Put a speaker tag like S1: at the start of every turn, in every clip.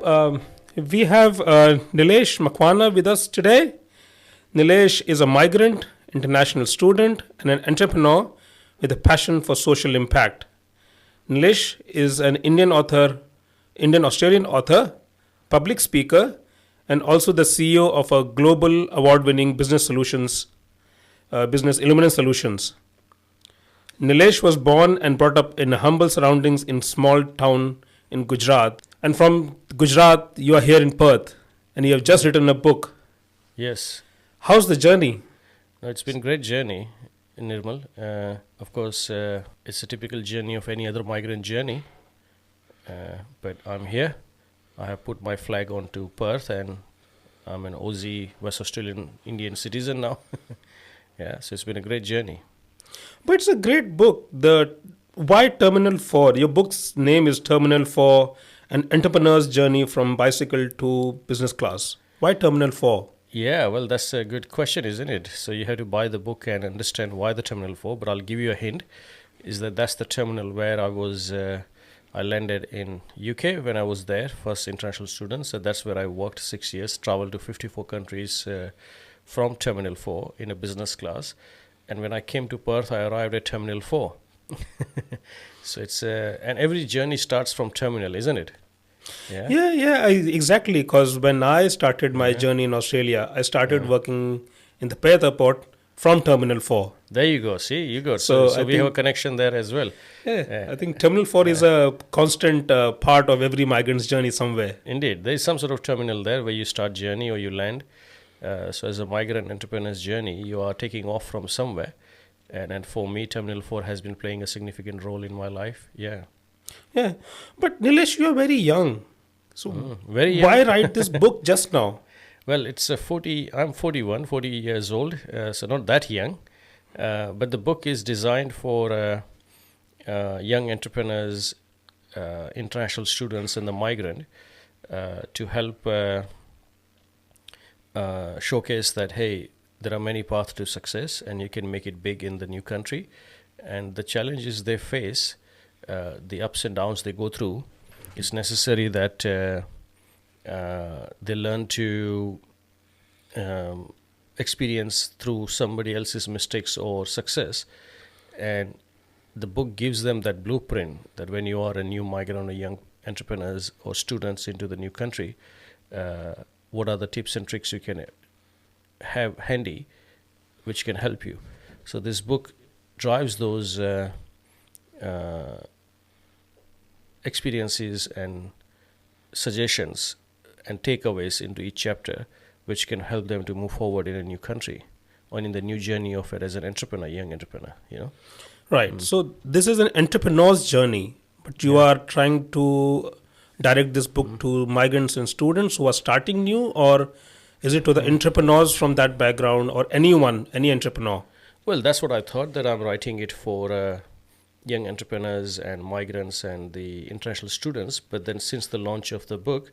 S1: we have Nilesh Makwana with us today. Nilesh is a migrant, international student, and an entrepreneur with a passion for social impact. Nilesh is an Indian Australian author, public speaker, and also the CEO of a global award-winning business Illuminance Solutions. Nilesh was born and brought up in humble surroundings in small town in Gujarat. And from Gujarat, you are here in Perth, and you have just written a book.
S2: Yes,
S1: How's the journey?
S2: it's been a great journey, Nirmal. Of course, it's a typical journey of any other migrant journey. But I'm here. I have put my flag onto Perth, and I'm an Aussie, West Australian Indian citizen now. Yeah, so it's been a great journey.
S1: But it's a great book. The Why Terminal 4? Your book's name is Terminal 4, an entrepreneur's journey from bicycle to business class. Why Terminal 4?
S2: Yeah, well, that's a good question, isn't it? So you have to buy the book and understand why the Terminal 4. But I'll give you a hint: is that's the terminal where I landed in UK when I was there, first international student. So that's where I worked 6 years, traveled to 54 countries from Terminal 4 in a business class. And when I came to Perth, I arrived at Terminal 4. So it's and every journey starts from terminal, isn't it?
S1: Exactly. Because when I started my journey in Australia, I started working in the Perth airport from Terminal 4.
S2: There you go. See, you got
S1: So
S2: we have a connection there as well.
S1: I think Terminal 4 is a constant part of every migrant's journey somewhere.
S2: Indeed, there is some sort of terminal there where you start journey or you land. So as a migrant entrepreneur's journey, you are taking off from somewhere. And for me, Terminal 4 has been playing a significant role in my life. Yeah.
S1: Yeah. But Nilesh, you are very young. So
S2: Very young.
S1: why write this book just now?
S2: Well, it's I'm 41, 40 years old, so not that young. But the book is designed for young entrepreneurs, international students, and the migrant to help showcase that, hey, there are many paths to success and you can make it big in the new country. And the challenges they face, the ups and downs they go through, it's necessary that they learn to experience through somebody else's mistakes or success. And the book gives them that blueprint that when you are a new migrant or young entrepreneurs or students into the new country, what are the tips and tricks you can have handy which can help you. So this book drives those experiences and suggestions and takeaways into each chapter, which can help them to move forward in a new country or in the new journey of it as an entrepreneur, young entrepreneur,
S1: Right. So this is an entrepreneur's journey, but you are trying to direct this book to migrants and students who are starting new, or is it to the entrepreneurs from that background or anyone, any entrepreneur?
S2: Well, that's what I thought, that I'm writing it for young entrepreneurs and migrants and the international students. But then since the launch of the book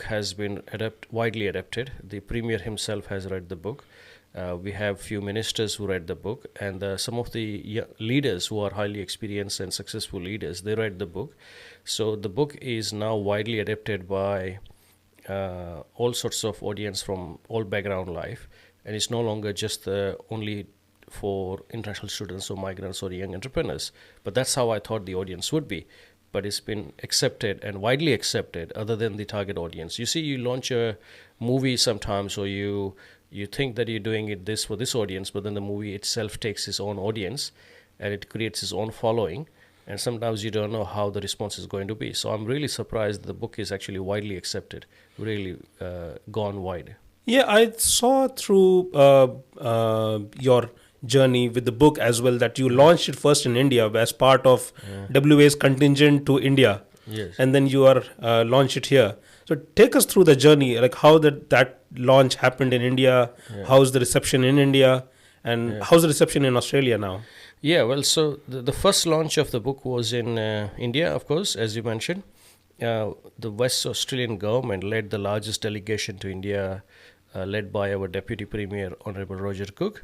S2: has been widely adapted. The Premier himself has read the book. We have few ministers who read the book, and some of the leaders who are highly experienced and successful leaders, they read the book. So the book is now widely adapted by all sorts of audience from all background life, and it's no longer just only for international students or migrants or young entrepreneurs. But that's how I thought the audience would be. But it's been accepted and widely accepted other than the target audience. You see, you launch a movie sometimes, or you think that you're doing it this for this audience, but then the movie itself takes its own audience and it creates its own following. And sometimes you don't know how the response is going to be. So I'm really surprised that the book is actually widely accepted, really gone wide.
S1: Yeah, I saw through your journey with the book as well that you launched it first in India as part of WA's contingent to India.
S2: Yes.
S1: And then you are launched it here. So take us through the journey, like how that launch happened in India, how's the reception in India, and how's the reception in Australia now?
S2: Yeah, well, so the first launch of the book was in India, of course, as you mentioned. The West Australian government led the largest delegation to India, led by our Deputy Premier, Honourable Roger Cook.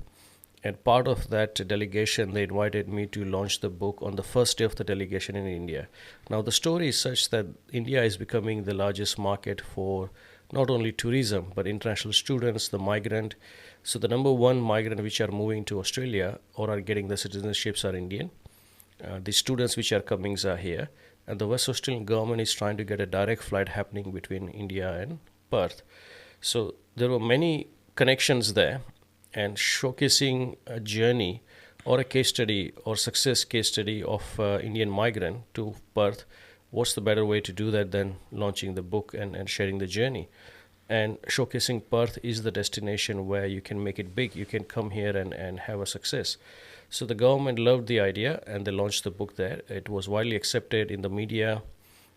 S2: And part of that delegation, they invited me to launch the book on the first day of the delegation in India. Now, the story is such that India is becoming the largest market for not only tourism, but international students, the migrant. So, the number one migrant which are moving to Australia or are getting the citizenships are Indian. The students which are coming are here. And the West Australian government is trying to get a direct flight happening between India and Perth. So, there were many connections there, and showcasing a journey or a case study or success case study of Indian migrant to Perth. What's the better way to do that than launching the book and sharing the journey? And showcasing Perth is the destination where you can make it big. You can come here and have a success. So the government loved the idea and they launched the book there. It was widely accepted in the media.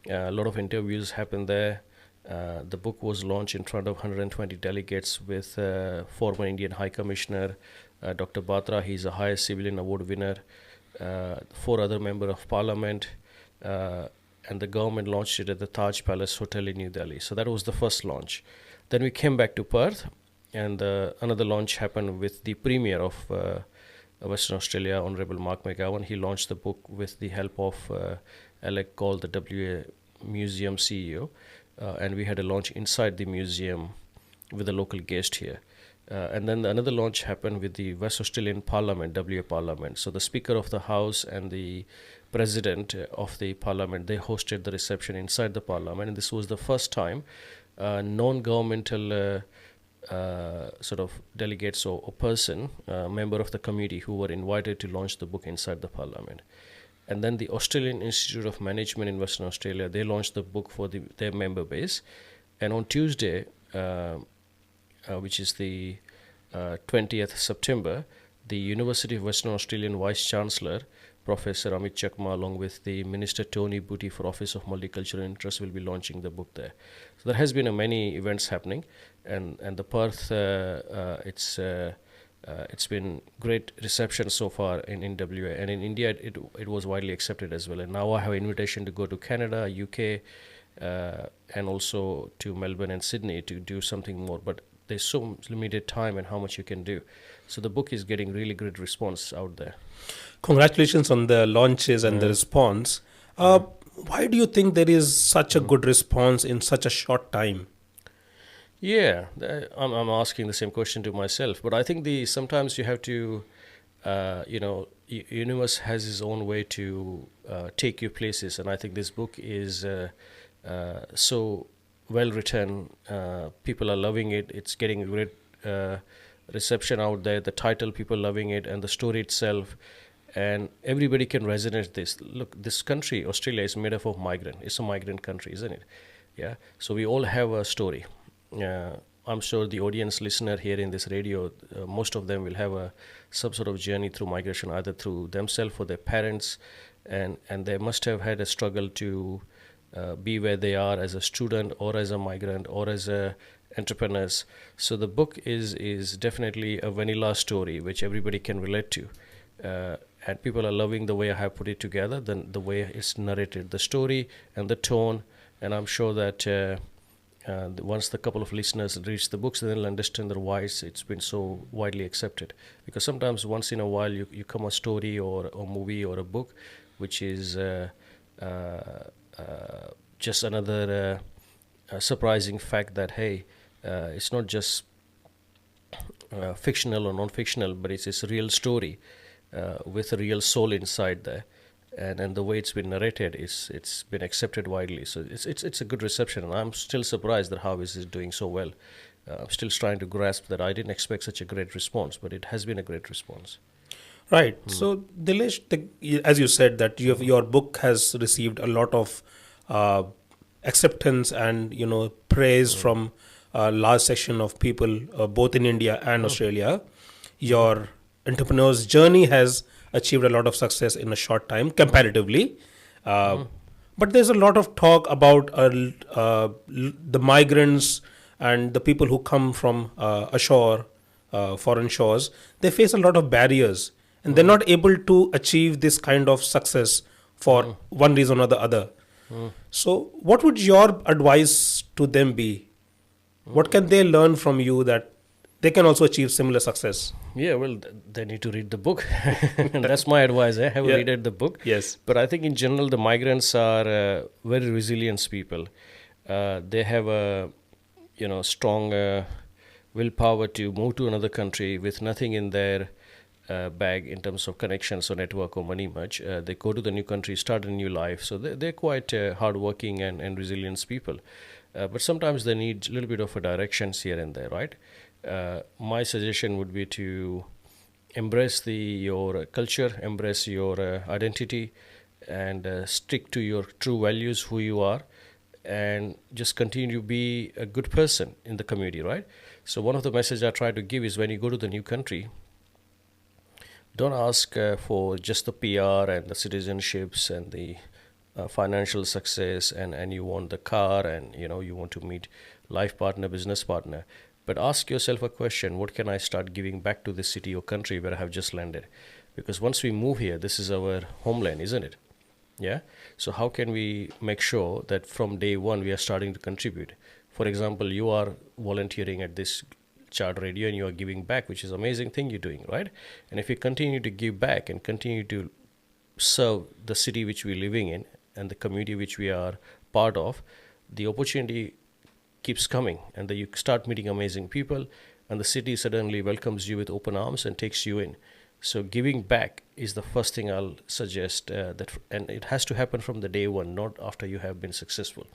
S2: A lot of interviews happened there. The book was launched in front of 120 delegates with former Indian High Commissioner Dr. Batra. He's a highest civilian award winner. 4 other members of parliament. And the government launched it at the Taj Palace Hotel in New Delhi. So that was the first launch. Then we came back to Perth, and another launch happened with the Premier of Western Australia, Honourable Mark McGowan. He launched the book with the help of Alec Call, the WA Museum CEO. And we had a launch inside the museum with a local guest here. And then another launch happened with the West Australian Parliament, WA Parliament. So the Speaker of the House and the President of the Parliament, they hosted the reception inside the Parliament. And this was the first time non-governmental sort of delegates or person, member of the committee who were invited to launch the book inside the Parliament. And then the Australian Institute of Management in Western Australia, they launched the book for their member base. And on Tuesday, which is the 20th September, the University of Western Australian Vice Chancellor, Professor Amit Chakma, along with the Minister Tony Booty for Office of Multicultural Interest, will be launching the book there. So there has been many events happening, and the Perth, it's been great reception so far in WA, and in India it was widely accepted as well. And now I have an invitation to go to Canada, UK, and also to Melbourne and Sydney to do something more. But there's so limited time and how much you can do. So the book is getting really good response out there.
S1: Congratulations on the launches and the response. Why do you think there is such a good response in such a short time?
S2: Yeah, I'm asking the same question to myself. But I think sometimes you have to, universe has its own way to take you places. And I think this book is so well written. People are loving it. It's getting great reception out there. The title, people loving it, and the story itself. And everybody can resonate this. Look, this country, Australia, is made up of migrant. It's a migrant country, isn't it? Yeah. So we all have a story. I'm sure the audience listener here in this radio, most of them will have some sort of journey through migration, either through themselves or their parents, and they must have had a struggle to be where they are as a student or as a migrant or as a entrepreneurs. So the book is definitely a vanilla story which everybody can relate to. And people are loving the way I have put it together, the way it's narrated, the story and the tone. And I'm sure that once the couple of listeners reach the books, then they'll understand why it's been so widely accepted. Because sometimes once in a while you come a story or a movie or a book which is just another surprising fact that, hey, it's not just fictional or non-fictional, but it's a real story with a real soul inside there. And the way it's been narrated, it's been accepted widely. So it's a good reception, and I'm still surprised that how is it doing so well. I'm still trying to grasp that. I didn't expect such a great response, but it has been a great response.
S1: Right. So, Nilesh, as you said, that your book has received a lot of acceptance and praise from a large section of people, both in India and Australia. Your entrepreneur's journey has achieved a lot of success in a short time, comparatively. But there's a lot of talk about the migrants and the people who come from ashore, foreign shores. They face a lot of barriers, and they're not able to achieve this kind of success for one reason or the other. So what would your advice to them be? What can they learn from you that they can also achieve similar success.
S2: Yeah, well, they need to read the book. And that's my advice. I have read the book.
S1: Yes.
S2: But I think in general, the migrants are very resilient people. They have a strong willpower to move to another country with nothing in their bag in terms of connections or network or money much. They go to the new country, start a new life. So they're quite hardworking and resilient people. But sometimes they need a little bit of a directions here and there, right? My suggestion would be to embrace your culture, embrace your identity, and stick to your true values, who you are, and just continue to be a good person in the community, right? So one of the messages I try to give is when you go to the new country, don't ask for just the PR and the citizenships and the financial success and you want the car and you want to meet life partner, business partner. But ask yourself a question: what can I start giving back to this city or country where I have just landed? Because once we move here, this is our homeland, isn't it? Yeah. So how can we make sure that from day one we are starting to contribute? For example, you are volunteering at this Child Radio and you are giving back, which is an amazing thing you're doing, right? And if you continue to give back and continue to serve the city which we're living in and the community which we are part of, the opportunity keeps coming and you start meeting amazing people and the city suddenly welcomes you with open arms and takes you in. So giving back is the first thing I'll suggest, and it has to happen from the day one, not after you have been successful,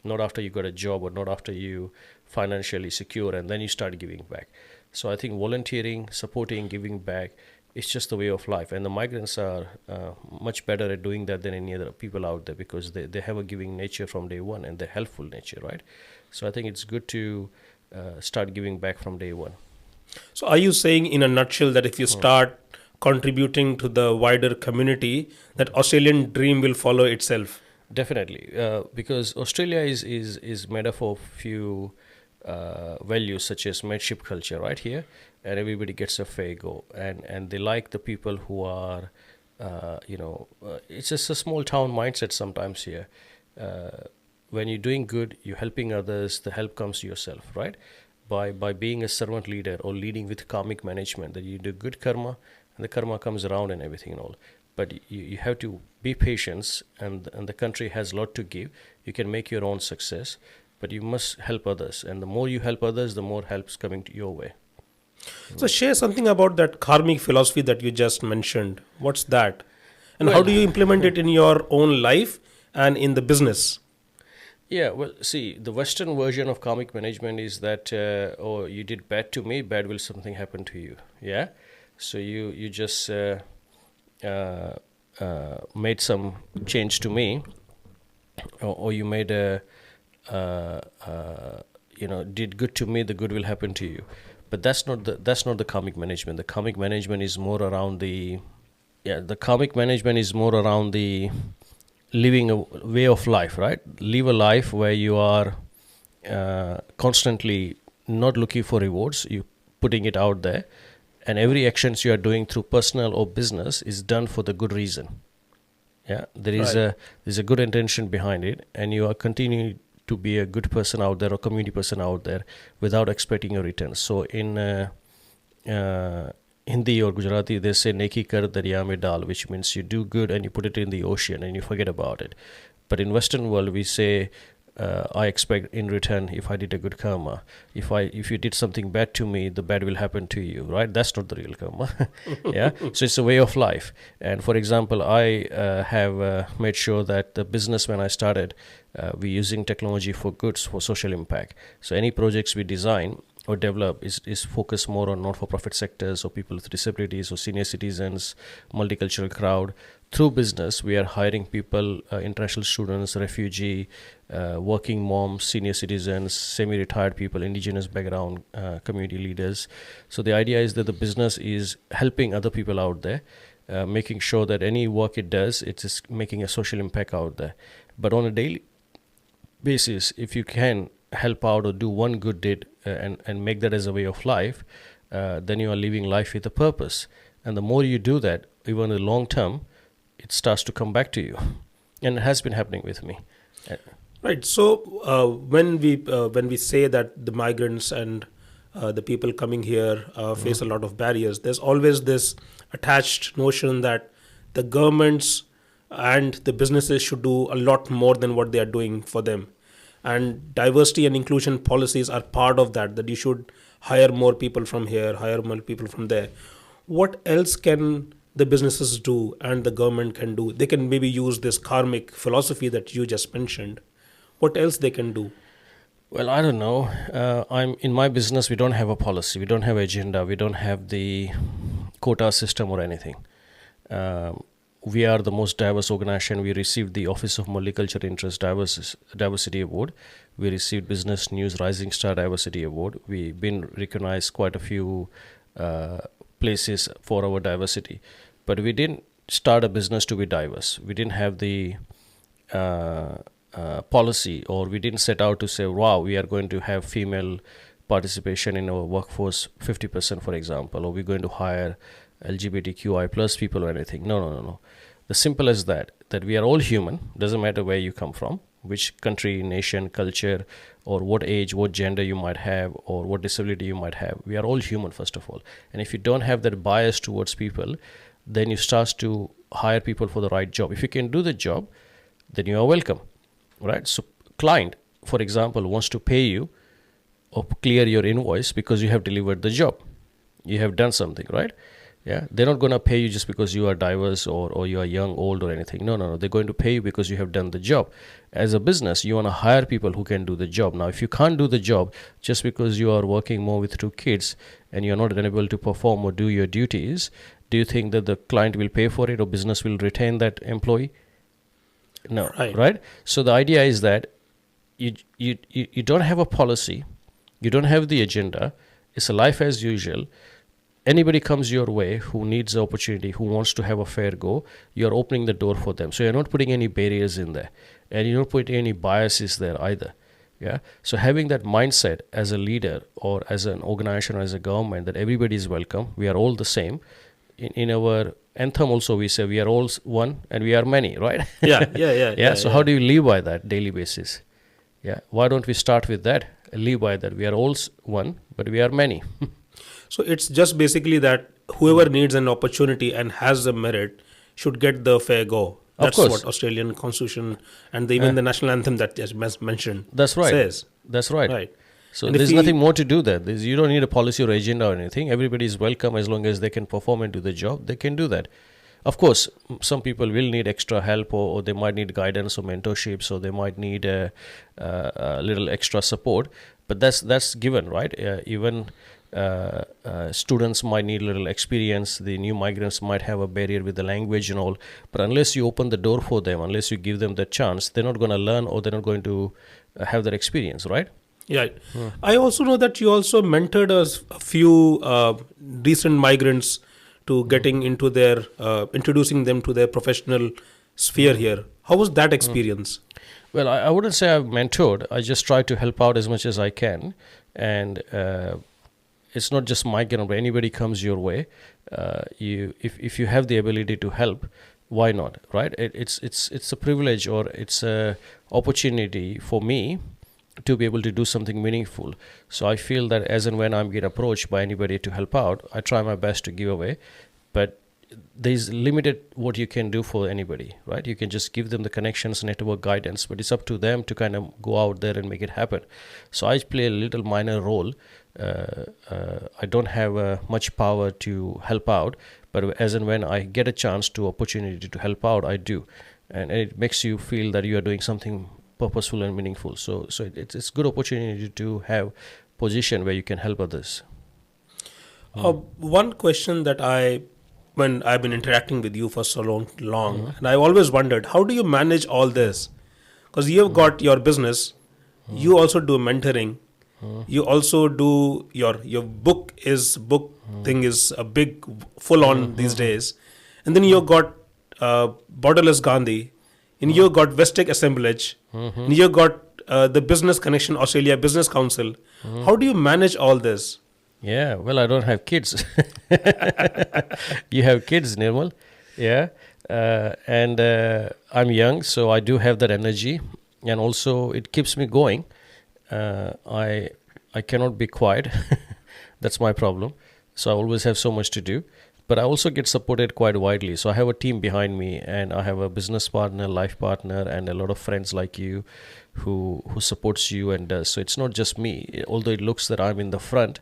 S2: not after you got a job or not after you financially secure and then you start giving back. So I think volunteering, supporting, giving back is just the way of life. And the migrants are much better at doing that than any other people out there because they have a giving nature from day one and they're helpful nature, right? So I think it's good to start giving back from day one.
S1: So are you saying in a nutshell that if you start contributing to the wider community, that Australian dream will follow itself?
S2: Definitely, because Australia is made up of few values such as mateship culture right here, and everybody gets a fair go, and they like the people who are, it's just a small town mindset sometimes here. When you're doing good, you're helping others, the help comes to yourself, right? By being a servant leader or leading with karmic management, that you do good karma, and the karma comes around and everything and all. But you have to be patient, and the country has a lot to give. You can make your own success, but you must help others. And the more you help others, the more help's coming to your way.
S1: So share something about that karmic philosophy that you just mentioned. What's that? And how do you implement it in your own life and in the business?
S2: Yeah, well, see, the Western version of karmic management is that, oh, you did bad to me, bad will something happen to you. Yeah? So you just made some change to me, or you made did good to me, the good will happen to you. But that's not the karmic management. The karmic management is more around the living a way of life, right? Live a life where you are constantly not looking for rewards. You putting it out there, and every actions you are doing through personal or business is done for the good reason. Yeah, there's a good intention behind it, and you are continuing to be a good person out there or community person out there without expecting a return. So in Hindi or Gujarati, they say "Neki kar darya mein dal," which means you do good and you put it in the ocean and you forget about it. But in Western world, we say, I expect in return if I did a good karma. If you did something bad to me, the bad will happen to you, right? That's not the real karma. Yeah. So it's a way of life. And for example, I have made sure that the business when I started, we're using technology for goods for social impact. So any projects we design or develop is focused more on not-for-profit sectors or people with disabilities or senior citizens, multicultural crowd. Through business, we are hiring people, international students, refugee, working moms, senior citizens, semi-retired people, indigenous background, community leaders. So the idea is that the business is helping other people out there, making sure that any work it does, it is making a social impact out there. But on a daily basis, if you can help out or do one good deed and make that as a way of life, then you are living life with a purpose. And the more you do that, even in the long term, it starts to come back to you. And it has been happening with me.
S1: Right. So when we say that the migrants and the people coming here face a lot of barriers. There's always this attached notion that the governments and the businesses should do a lot more than what they are doing for them. And diversity and inclusion policies are part of that, that you should hire more people from here, hire more people from there. What else can the businesses do and the government can do? They can maybe use this karmic philosophy that you just mentioned. What else they can do?
S2: Well, I don't know. I'm in my business. We don't have a policy. We don't have agenda. We don't have the quota system or anything. We are the most diverse organization. We received the Office of Multicultural Interest Diversity Award. We received Business News Rising Star Diversity Award. We've been recognized quite a few places for our diversity. But we didn't start a business to be diverse. We didn't have the policy, or we didn't set out to say, wow, we are going to have female participation in our workforce 50%, for example, or we're going to hire LGBTQI plus people or anything. No. The simple as that we are all human. Doesn't matter where you come from, which country, nation, culture, or what age, what gender you might have, or what disability you might have. We are all human, first of all. And if you don't have that bias towards people, then you start to hire people for the right job. If you can do the job, then you are welcome, right? So client, for example, wants to pay you or clear your invoice because you have delivered the job. You have done something, right? Yeah, they're not going to pay you just because you are diverse or you are young, old, or anything. No. They're going to pay you because you have done the job. As a business, you want to hire people who can do the job. Now, if you can't do the job just because you are working more with 2 kids and you're not able to perform or do your duties, do you think that the client will pay for it or business will retain that employee? No, right? So the idea is that you don't have a policy, you don't have the agenda. It's a life as usual. Anybody comes your way who needs the opportunity, who wants to have a fair go, you're opening the door for them. So you're not putting any barriers in there, and you're not putting any biases there either. Yeah. So having that mindset as a leader or as an organization or as a government that everybody is welcome, we are all the same. In our anthem also we say we are all one and we are many, right?
S1: Yeah.
S2: So how do you live by that daily basis? Yeah. Why don't we start with that? Live by that. We are all one, but we are many.
S1: So it's just basically that whoever needs an opportunity and has the merit should get the fair go. That's what Australian Constitution and even the national anthem that just mentioned says.
S2: That's right. So and there's nothing more to do there. You don't need a policy or agenda or anything. Everybody is welcome as long as they can perform and do the job. They can do that. Of course, some people will need extra help or they might need guidance or mentorship, so they might need a little extra support. But that's given, right? Even students might need a little experience. The new migrants might have a barrier with the language and all. But unless you open the door for them, unless you give them the chance, they're not going to learn or they're not going to have that experience, right?
S1: Yeah. I also know that you also mentored a few recent migrants to getting into their, introducing them to their professional sphere here. How was that experience?
S2: Well, I wouldn't say I've mentored. I just try to help out as much as I can. And it's not just migrant, but anybody comes your way. If you have the ability to help, why not, right? It's a privilege or it's a opportunity for me to be able to do something meaningful. So I feel that as and when I'm getting approached by anybody to help out, I try my best to give away. But there's limited what you can do for anybody, right? You can just give them the connections, network guidance, but it's up to them to kind of go out there and make it happen. So I play a little minor role. I don't have much power to help out, but as and when I get a chance to opportunity to help out, I do. And it makes you feel that you are doing something purposeful and meaningful. So it's good opportunity to have position where you can help others.
S1: One question that when I've been interacting with you for so long, and I've always wondered, how do you manage all this? Because you've got your business, you also do mentoring, you also do your book thing is a big full on these days, and then you've got Borderless Gandhi, and you've got West Tech Assemblage, and you've got the Business Connection Australia Business Council. How do you manage all this?
S2: Yeah, well, I don't have kids. You have kids, Nirmal. Yeah. And I'm young, so I do have that energy. And also, it keeps me going. I cannot be quiet. That's my problem. So I always have so much to do. But I also get supported quite widely. So I have a team behind me, and I have a business partner, life partner, and a lot of friends like you who supports you and does. So it's not just me. Although it looks that I'm in the front,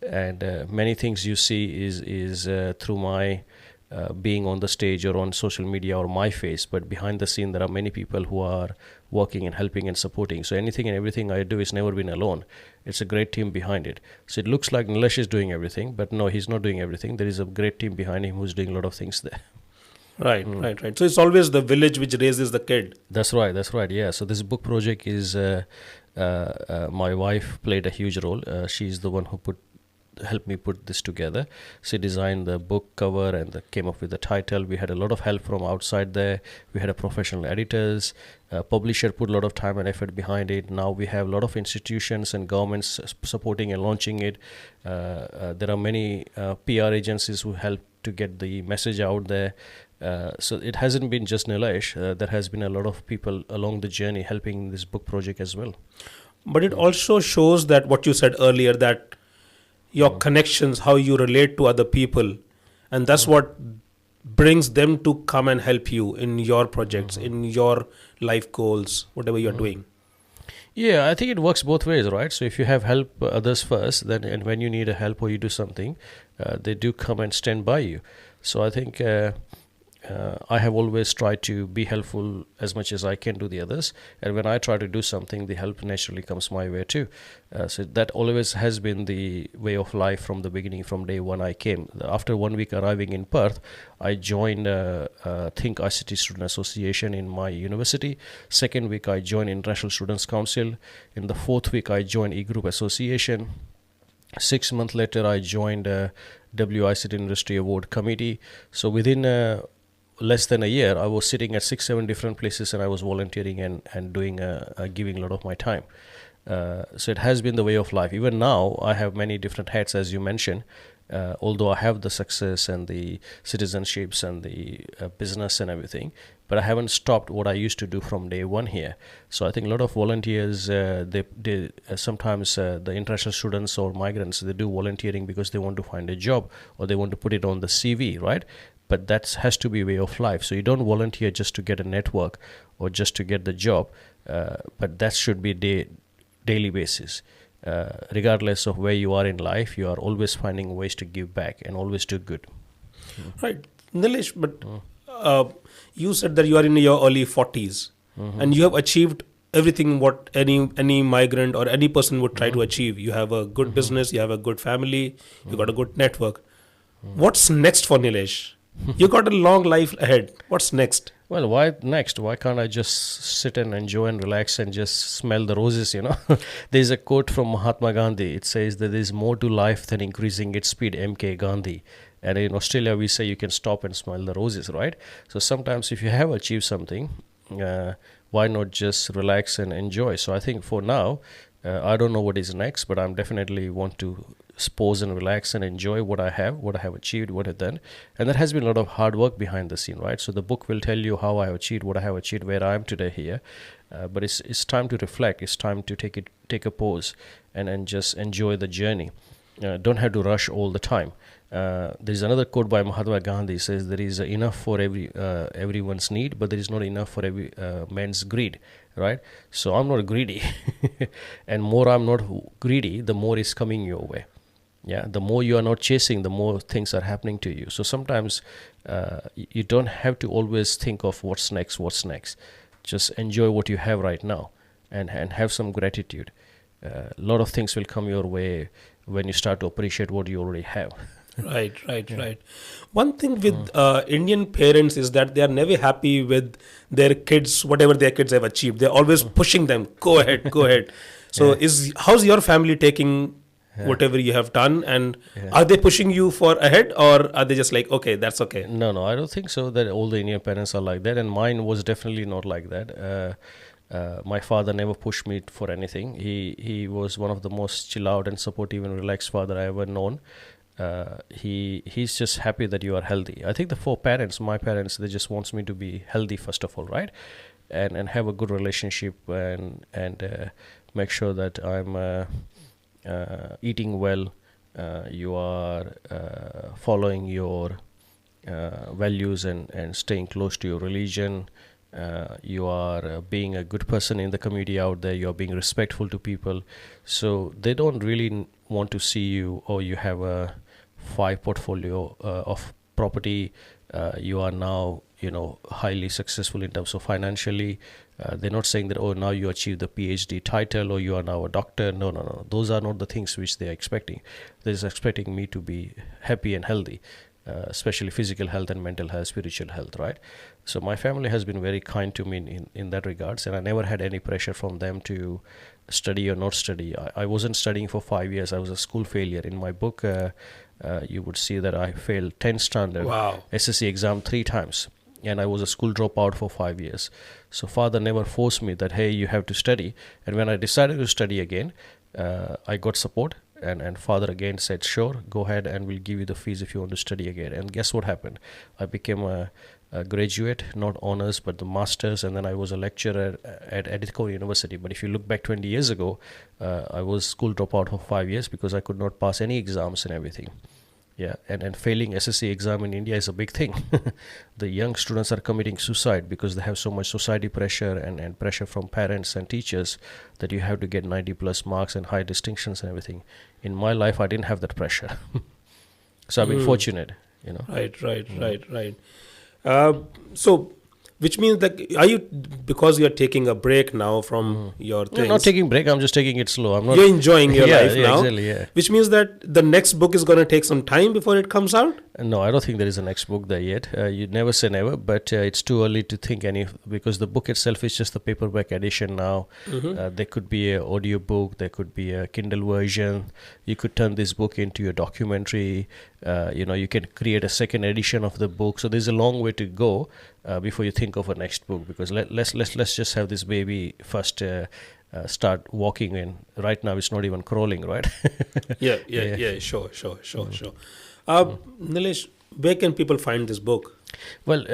S2: and many things you see is through my being on the stage or on social media or my face, but behind the scene there are many people who are working and helping and supporting. So anything and everything I do is never been alone. It's a great team behind it. So it looks like Nilesh is doing everything, but no, he's not doing everything. There is a great team behind him who's doing a lot of things there.
S1: Right, right. So it's always the village which raises the kid.
S2: That's right. Yeah. So this book project is my wife played a huge role. She's the one who helped me put this together. She designed the book cover and came up with the title. We had a lot of help from outside there. We had a professional editors. Publisher put a lot of time and effort behind it. Now we have a lot of institutions and governments supporting and launching it. There are many PR agencies who help to get the message out there. So it hasn't been just Nilesh. There has been a lot of people along the journey helping this book project as well.
S1: But it also shows that what you said earlier, that your connections, how you relate to other people, and that's what brings them to come and help you in your projects, in your life goals, whatever you're doing.
S2: Yeah, I think it works both ways, right? So if you have help others first, then and when you need a help or you do something, they do come and stand by you. So I think I have always tried to be helpful as much as I can to the others, and when I try to do something, the help naturally comes my way too. So that always has been the way of life from the beginning, from day one I came. After 1 week arriving in Perth, I joined Think ICT Student Association in my university. Second week I joined International Students Council. In the fourth week I joined E-Group Association. 6 months later I joined WICT Industry Award Committee. So within less than a year, I was sitting at 6-7 different places, and I was volunteering and doing giving a lot of my time. So it has been the way of life. Even now, I have many different hats, as you mentioned. Although I have the success and the citizenships and the business and everything, but I haven't stopped what I used to do from day one here. So I think a lot of volunteers, they sometimes the international students or migrants, they do volunteering because they want to find a job or they want to put it on the CV, right? But that has to be way of life. So you don't volunteer just to get a network or just to get the job, but that should be daily basis. Regardless of where you are in life, you are always finding ways to give back and always do good.
S1: Right. Nilesh, but you said that you are in your early 40s and you have achieved everything what any migrant or any person would try to achieve. You have a good business, you have a good family, you got a good network. What's next for Nilesh? You got a long life ahead. What's next?
S2: Well, why next? Why can't I just sit and enjoy and relax and just smell the roses, There's a quote from Mahatma Gandhi. It says that there's more to life than increasing its speed, MK Gandhi. And in Australia, we say you can stop and smell the roses, right? So sometimes if you have achieved something, why not just relax and enjoy? So I think for now, I don't know what is next, but I'm definitely want to pause and relax and enjoy what I have achieved, what I've done. And there has been a lot of hard work behind the scene, right? So the book will tell you how I have achieved, what I have achieved, where I am today here. But it's time to reflect. It's time to take a pause and just enjoy the journey. Don't have to rush all the time. There's another quote by Mahatma Gandhi. Says there is enough for everyone's need, but there is not enough for every man's greed, right? So I'm not greedy, and more I'm not greedy, the more is coming your way. Yeah, the more you are not chasing, the more things are happening to you. So sometimes you don't have to always think of what's next. Just enjoy what you have right now and have some gratitude. A lot of things will come your way when you start to appreciate what you already have.
S1: Right. One thing with Indian parents is that they are never happy with their kids, whatever their kids have achieved. They're always pushing them, go ahead. So how's your family taking whatever you have done, and are they pushing you for ahead, or are they just like, okay, that's okay?
S2: No, I don't think so that all the Indian parents are like that, and mine was definitely not like that. My father never pushed me for anything. He was one of the most chill out and supportive and relaxed father I ever known. He's just happy that you are healthy. I think my parents, they just wants me to be healthy first of all, right? And have a good relationship and make sure that I'm eating well, you are following your values and staying close to your religion. You are being a good person in the community out there. You are being respectful to people. So they don't really want to see you, or you have a 5 portfolio of property. You are now, highly successful in terms of financially. They're not saying that, oh, now you achieve the PhD title, or you are now a doctor. No, no, no. Those are not the things which they are expecting. They're just expecting me to be happy and healthy, especially physical health and mental health, spiritual health, right? So my family has been very kind to me in that regards, and I never had any pressure from them to study or not study. I wasn't studying for 5 years. I was a school failure. In my book, you would see that I failed 10th standard
S1: Wow.
S2: SSC exam 3 times, and I was a school dropout for 5 years. So father never forced me that, hey, you have to study. And when I decided to study again, I got support, and father again said, sure, go ahead, and we'll give you the fees if you want to study again. And guess what happened? I became a graduate, not honors, but the masters, and then I was a lecturer at Edithco University. But if you look back 20 years ago, I was school dropout for 5 years because I could not pass any exams and everything. Yeah, and failing SSC exam in India is a big thing. The young students are committing suicide because they have so much society pressure and pressure from parents and teachers that you have to get 90 plus marks and high distinctions and everything. In my life, I didn't have that pressure. So I've been fortunate,
S1: Right. So, which means that because you're taking a break now from your things.
S2: No, not taking break. I'm just taking it slow. I'm not.
S1: You're enjoying your life now.
S2: Exactly, yeah.
S1: Which means that the next book is going to take some time before it comes out.
S2: No, I don't think there is a next book there yet. You never say never, but it's too early to think any, because the book itself is just the paperback edition now. There could be an audio book, there could be a Kindle version. You could turn this book into a documentary. You can create a second edition of the book. So there's a long way to go before you think of a next book. Because let's just have this baby first. Start walking in. Right now it's not even crawling, right?
S1: Sure. Nilesh, where can people find this book?
S2: Well,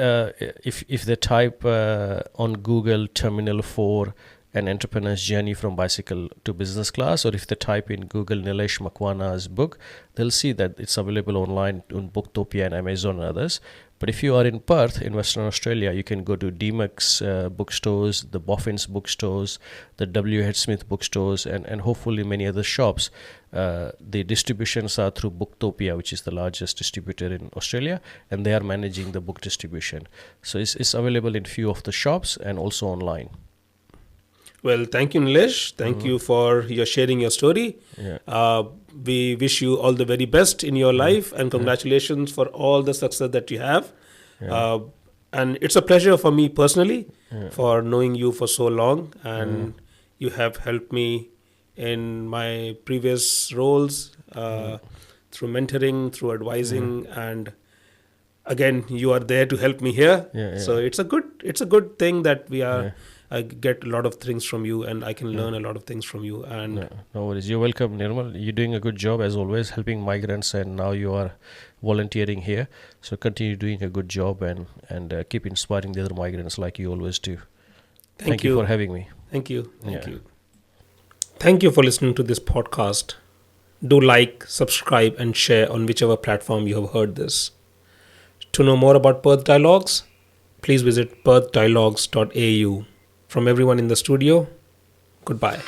S2: if they type on Google Terminal 4 An Entrepreneur's Journey from Bicycle to Business Class, or if they type in Google Nilesh Makwana's book, they'll see that it's available online on Booktopia and Amazon and others. But if you are in Perth, in Western Australia, you can go to DMAX bookstores, the Boffins bookstores, the W.H. Smith bookstores, and hopefully many other shops. The distributions are through Booktopia, which is the largest distributor in Australia, and they are managing the book distribution. So it's available in few of the shops and also online.
S1: Well, thank you, Nilesh. Thank you for your sharing your story.
S2: Yeah.
S1: We wish you all the very best in your life, and congratulations for all the success that you have.
S2: Yeah.
S1: And it's a pleasure for me personally for knowing you for so long, and you have helped me in my previous roles through mentoring, through advising, and again, you are there to help me here. So it's a good thing that we are. I get a lot of things from you, and I can learn a lot of things from you. And
S2: no worries. You're welcome, Nirmal. You're doing a good job as always, helping migrants, and now you are volunteering here. So continue doing a good job and keep inspiring the other migrants like you always do. Thank you for having me.
S1: Thank you. Thank you for listening to this podcast. Do like, subscribe, and share on whichever platform you have heard this. To know more about Perth Dialogues, please visit perthdialogues.au. From everyone in the studio, goodbye.